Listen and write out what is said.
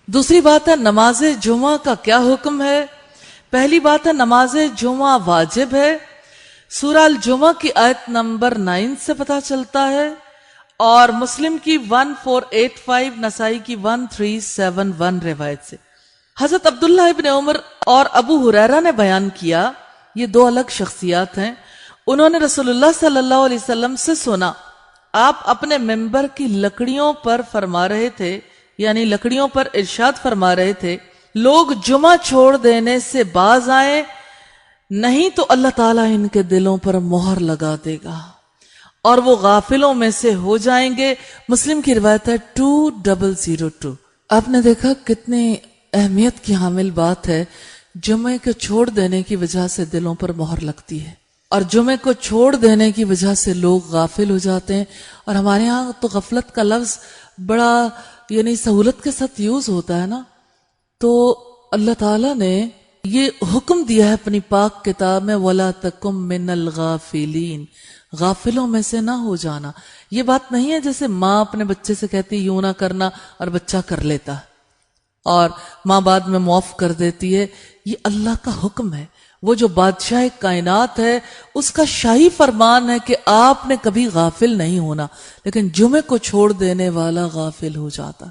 دوسری بات ہے نماز جمعہ کا کیا حکم ہے؟ پہلی بات ہے نماز جمعہ واجب ہے، سورہ الجمعہ کی آیت نمبر 9 سے پتہ چلتا ہے، اور مسلم کی 1485، نسائی کی 1371 روایت سے۔ حضرت عبداللہ ابن عمر اور ابو ہریرہ نے بیان کیا، یہ دو الگ شخصیات ہیں، انہوں نے رسول اللہ صلی اللہ علیہ وسلم سے سنا، آپ اپنے ممبر کی لکڑیوں پر فرما رہے تھے، یعنی لکڑیوں پر ارشاد فرما رہے تھے، لوگ جمعہ چھوڑ دینے سے باز آئیں، نہیں تو اللہ تعالیٰ ان کے دلوں پر مہر لگا دے گا اور وہ غافلوں میں سے ہو جائیں گے۔ مسلم کی روایت ہے 2002۔ آپ نے دیکھا کتنی اہمیت کی حامل بات ہے، جمعے کو چھوڑ دینے کی وجہ سے دلوں پر مہر لگتی ہے، اور جمعے کو چھوڑ دینے کی وجہ سے لوگ غافل ہو جاتے ہیں۔ اور ہمارے ہاں تو غفلت کا لفظ بڑا یعنی سہولت کے ساتھ یوز ہوتا ہے نا، تو اللہ تعالیٰ نے یہ حکم دیا ہے اپنی پاک کتاب میں، وَلَا تَكُمْ مِنَ الْغَافِلِينَ، غافلوں میں سے نہ ہو جانا۔ یہ بات نہیں ہے جیسے ماں اپنے بچے سے کہتی یوں نہ کرنا اور بچہ کر لیتا اور ماں بعد میں معاف کر دیتی ہے، یہ اللہ کا حکم ہے۔ وہ جو بادشاہ کائنات ہے اس کا شاہی فرمان ہے کہ آپ نے کبھی غافل نہیں ہونا، لیکن جمعے کو چھوڑ دینے والا غافل ہو جاتا۔